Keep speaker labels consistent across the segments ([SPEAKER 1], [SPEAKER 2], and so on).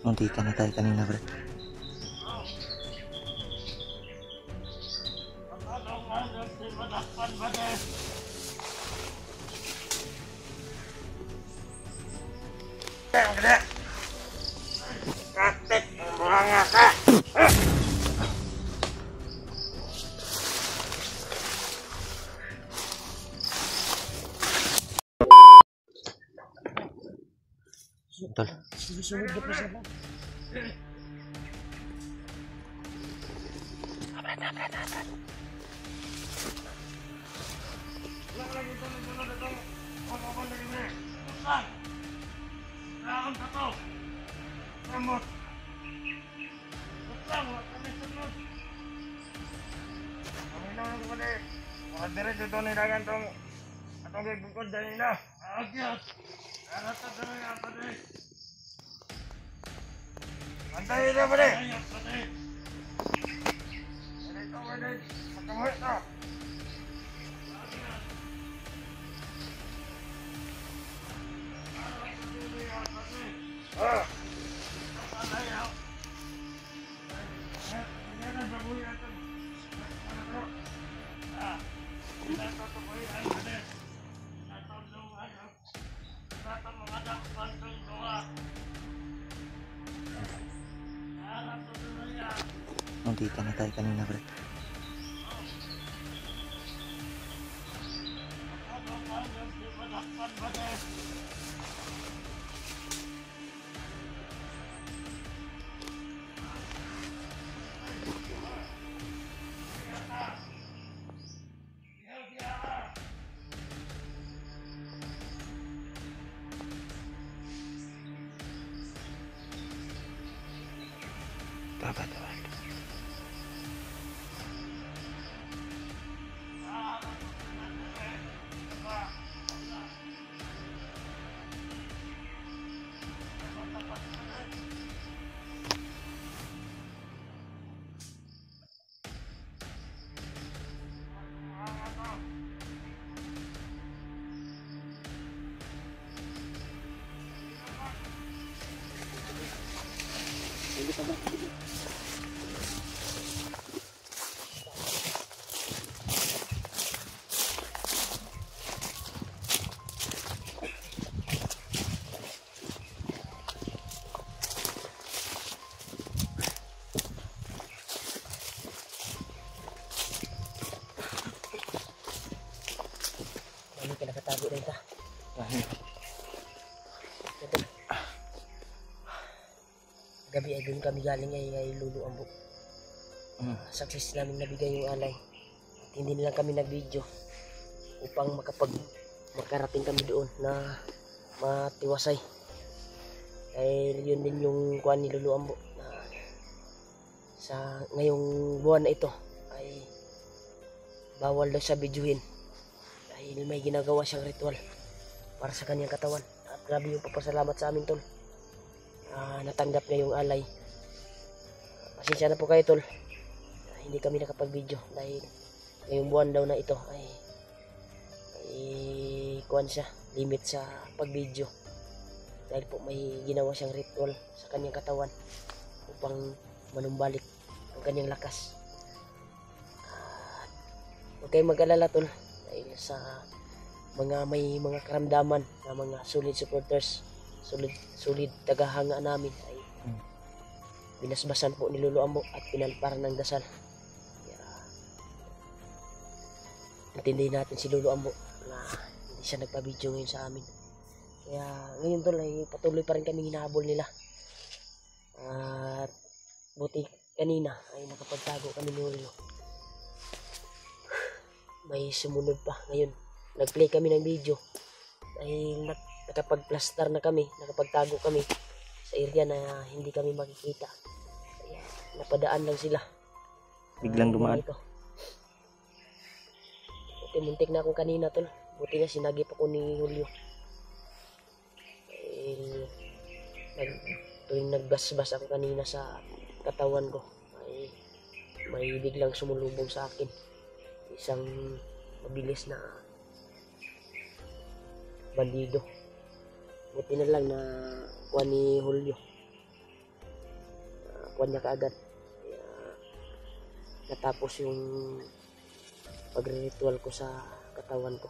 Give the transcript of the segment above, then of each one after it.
[SPEAKER 1] Munti ka na tayo kanina, bro. Tol.
[SPEAKER 2] Susunod na po siya ba?
[SPEAKER 3] Antay na ba de? Dito ba de? Matamuhi na. Ah.
[SPEAKER 1] Munti ka na tayo kanina, bro. Dapat.
[SPEAKER 2] Ano ka nakatago rin ka? Gabi ay doon kami galing ay Lulu Ambo. Success namin nabigay yung alay. At hindi na lang kami nag-video upang makarating kami doon na matiwasay. Dahil yun din yung kuhan ni Lulu Ambo na sa ngayong buwan na ito ay bawal daw sa videohin dahil may ginagawa siyang ritual para sa kanyang katawan. At grabe yung papasalamat sa amin, tol. Natanggap niya yung alay. Pasensya na po kayo, tol. Hindi kami nakapag-video dahil ngayong buwan daw na ito ay kuhan siya, limit sa pag-video. Dahil po may ginawa siyang ritual sa kanyang katawan upang manumbalik ang kanyang lakas. Huwag kayong mag-alala, tol. Dahil sa may mga karamdaman na mga solid supporters, solid tagahanga namin ay binasbasan po ni Lulu Ambo at pinalparan ng dasal. Kaya intindihin natin si Lulu Ambo na hindi siya nagpa-video ngayon sa amin. Kaya ngayon, tol, ay patuloy pa rin kami hinahabol nila. At buti kanina ay nakapagtago kami ni Julio. May sumunod pa ngayon. Nag-play kami ng video dahil nakapag-plaster na kami, nakapagtago kami sa area na hindi kami makikita. Kaya napadaan lang sila.
[SPEAKER 1] Biglang dumaan.
[SPEAKER 2] Buti muntik na akong kanina, tol. Buti na sinagip ako ni Julio. Tuwing nagbasbas ako kanina sa katawan ko ay may biglang sumulubong sa akin. Isang mabilis na bandido. Buti na lang na kuha ni Julio. Kuha niya kaagad. Kaya, natapos yung pagre-ritual ko sa katawan ko.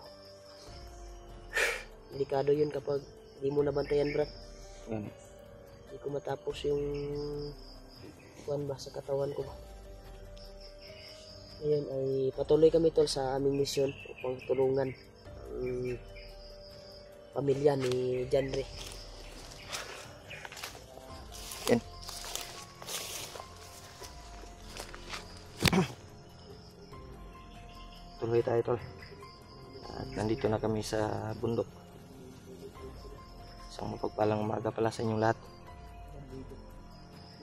[SPEAKER 2] Delikado yun kapag di mo nabantayan, Brad.
[SPEAKER 1] Yan.
[SPEAKER 2] Hindi ko matapos yung kuwan ba sa katawan ko ba. Ngayon ay patuloy kami tol sa aming misyon upang tulungan ang pamilya ni Janre.
[SPEAKER 1] Yan. Tuloy tayo tol. At nandito na kami sa bundok. Isang mapagpalang umaga pala sa inyong lahat.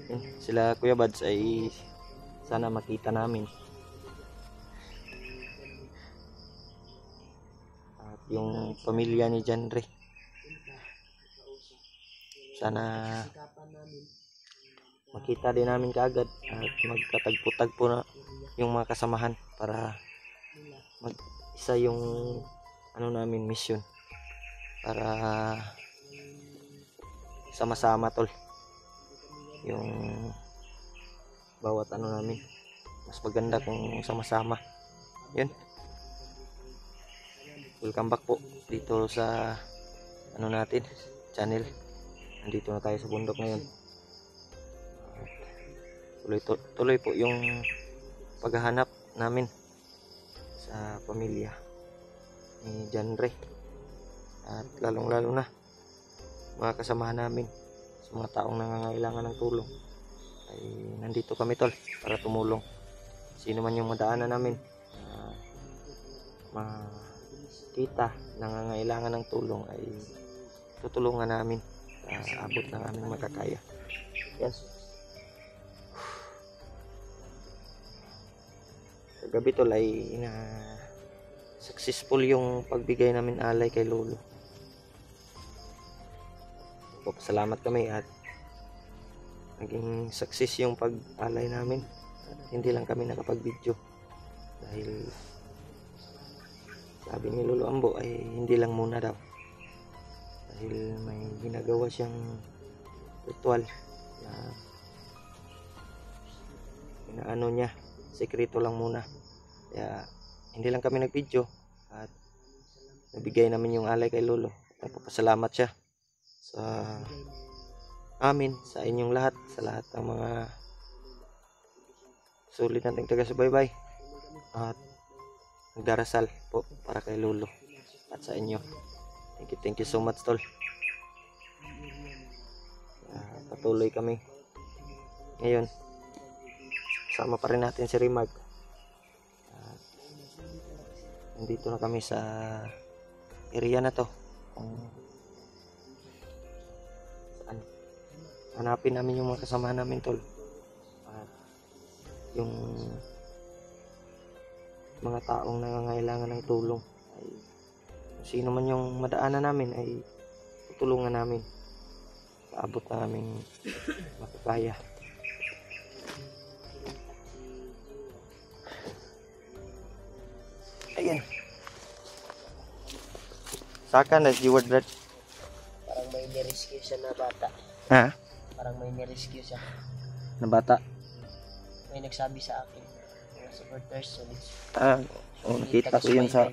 [SPEAKER 1] Yan. Sila Kuya Bads ay sana makita namin. At yung pamilya ni Janre, sana makita din namin kaagad at magkatagpo-tagpo na yung mga kasamahan para mag-isa yung ano namin mission, para sama-sama tol yung bawat ano namin. Mas maganda kung sama-sama. Yun, welcome back po dito sa ano natin channel. Nandito na tayo sa bundok ngayon. Tuloy po yung paghahanap namin sa pamilya ni Janre, at lalong lalo na mga kasamahan namin sa mga taong nangangailangan ng tulong. Ay nandito kami tol para tumulong. Sino man yung madaanan namin makita nangangailangan ng tulong ay tutulungan namin sa abot ng aming makakaya. Yan. Kagabi tol ay successful yung pagbigay namin alay kay Lolo. Salamat kami at naging success yung pag-alay namin. At hindi lang kami nakapag-video dahil sabi ni Lolo Ambo ay hindi lang muna daw, dahil may ginagawa siyang ritual na inaano niya, sekreto lang muna. Kaya hindi lang kami nag-video at nabigay namin yung alay kay Lolo. Nagpapasalamat siya sa amin, sa inyong lahat, sa lahat ng mga sulit nating taga-subaybay at nagdarasal po para kay Lolo at sa inyo. Thank you so much tol. Patuloy kami ngayon, sama pa rin natin si Rimag. Nandito na kami sa area na to kung saan hanapin namin yung mga kasama namin tol, at yung mga taong nangangailangan ng tulong ay sino man yung madaanan namin ay tutulungan namin paabot na aming makakaya. Ayan, saka na G-word Brad.
[SPEAKER 2] Parang may nirescue siya na bata.
[SPEAKER 1] Ha?
[SPEAKER 2] Parang may nirescue siya.
[SPEAKER 1] Na bata?
[SPEAKER 2] May nagsabi sa akin, mga supporters, solid.
[SPEAKER 1] Nakita ko yun sa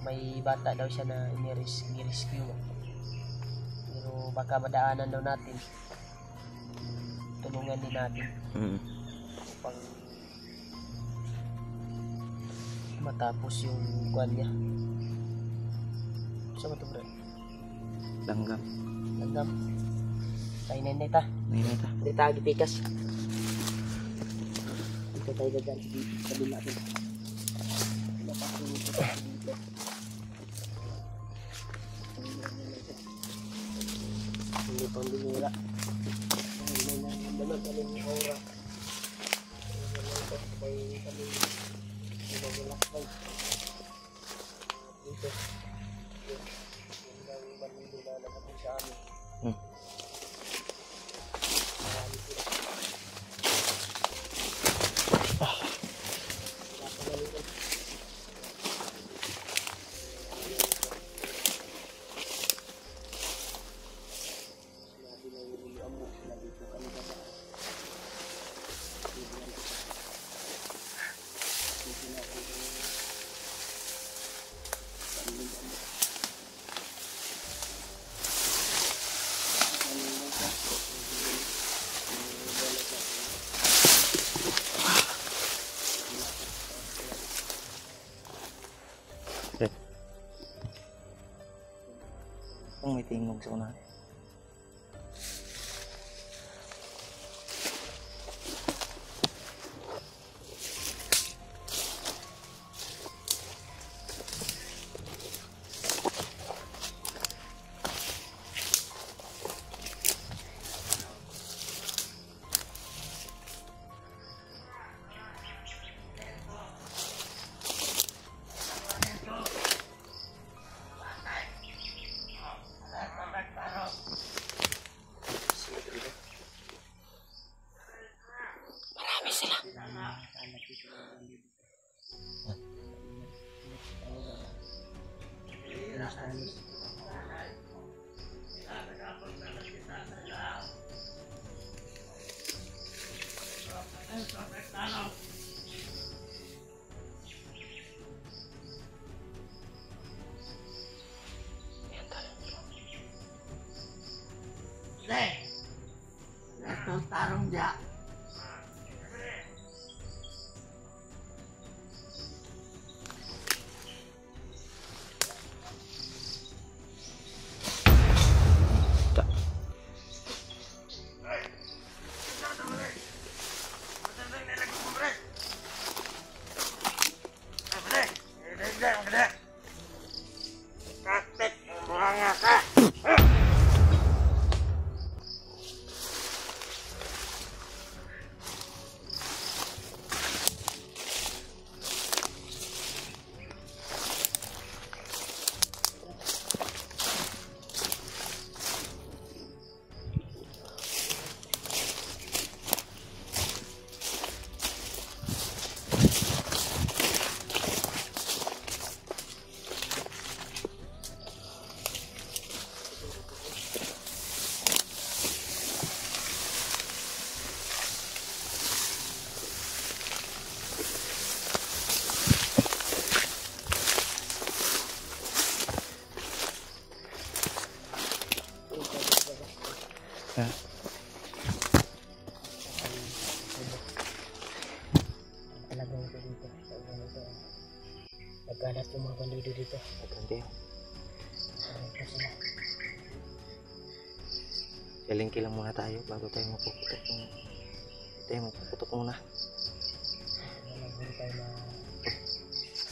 [SPEAKER 2] may bata daw siya na nirescue. Pero baka madaanan daw natin. Tulungan din natin. Upang matapos yung kuwan niya. Saan mo ito bro?
[SPEAKER 1] langgam.
[SPEAKER 2] Langgam. Tayo na ta. Hindi tayo gipikas. Dito tayo gagal sa kabila natin. Napasok ito dito. Hindi pang binura. Hindi na naman kami ng aura. May kami nagulakbay. Dito. Yung bandido na nakapag sa amin.
[SPEAKER 1] kung may tingog sa unahan. Marami sila.
[SPEAKER 3] Tarong dia.
[SPEAKER 2] Talagang ito dito. Nagkalat yung mga bandido dito.
[SPEAKER 1] Maganda.
[SPEAKER 2] Ano pa sila?
[SPEAKER 1] Kalingki lang muna tayo bago tayo mapuputok. Tayo mapuputok muna.
[SPEAKER 2] Nalagyan tayo na...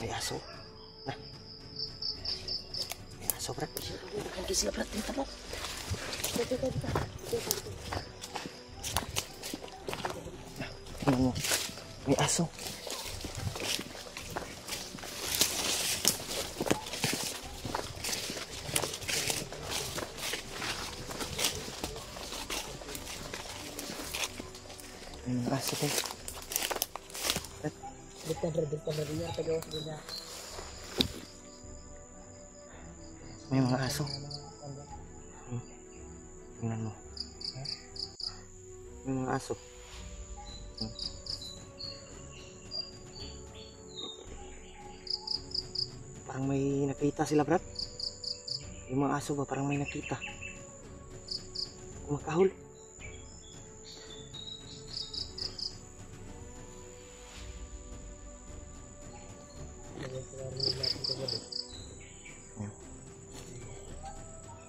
[SPEAKER 1] May aso. Na. May aso, Brad.
[SPEAKER 2] Nakangki sila, Brad. Dito, Brad. Dito.
[SPEAKER 1] Tingnan mo. May aso. May mga aso tayo.
[SPEAKER 2] Dito, Brad. Yan, tagawas din na.
[SPEAKER 1] May mga aso. Tingnan mo. May mga aso. Parang may nakita sila, Brad. Yung mga aso ba parang may nakita. Kumakahol.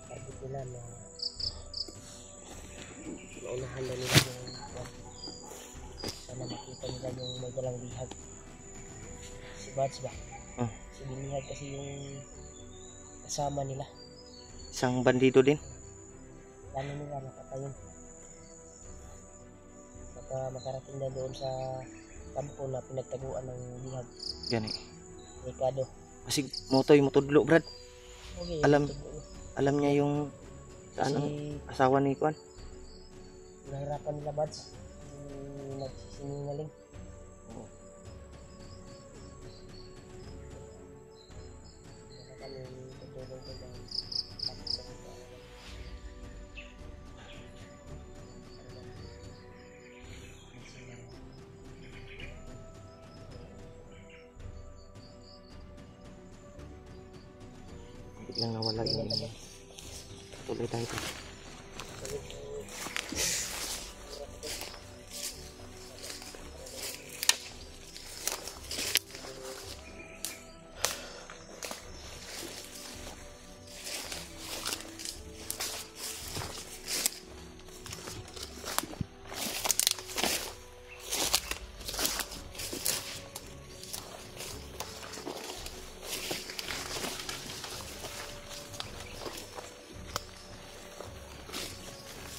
[SPEAKER 2] Sabi sila na naunahan na nila yung sana makita nila yung may dalang bihag. Si Buds ba? Si Binihag kasi yung kasama nila.
[SPEAKER 1] Isang bandido din.
[SPEAKER 2] Plano nila nakatayon. Baka makarating na doon sa kampo na pinagtaguan ng bihag.
[SPEAKER 1] Gani.
[SPEAKER 2] Ricardo.
[SPEAKER 1] Kasi motoy motudlo, Brad.
[SPEAKER 2] Okay,
[SPEAKER 1] Alam niya yung saan ang
[SPEAKER 2] kasi
[SPEAKER 1] asawa ni Kwan.
[SPEAKER 2] nahirapan nila, Buds. Yung nagsisinungaling. Kami tutulong ko ng tapos sa mga
[SPEAKER 1] Biglang nawala yung tuloy tayo.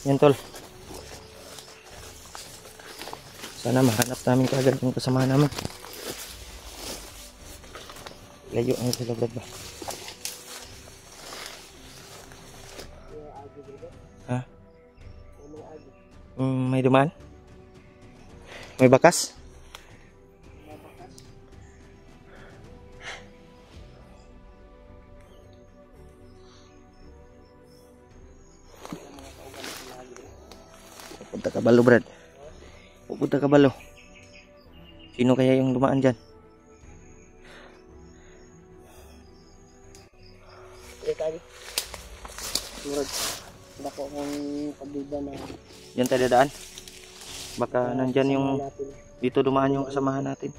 [SPEAKER 1] Yan tol. Sana mahanap namin kaagad yung kasama namin. Layo ang sila Brad ba? Ha? May dumaan? May bakas? Pupunta ka balo Brad. Pupunta ka balo. Sino kaya yung dumaan dyan?
[SPEAKER 2] Tadi. Murag. Bako akong pagduda na.
[SPEAKER 1] Diyan tayo dadaan. Baka nandyan yung
[SPEAKER 2] natin.
[SPEAKER 1] dito dumaan yung kasamahan natin.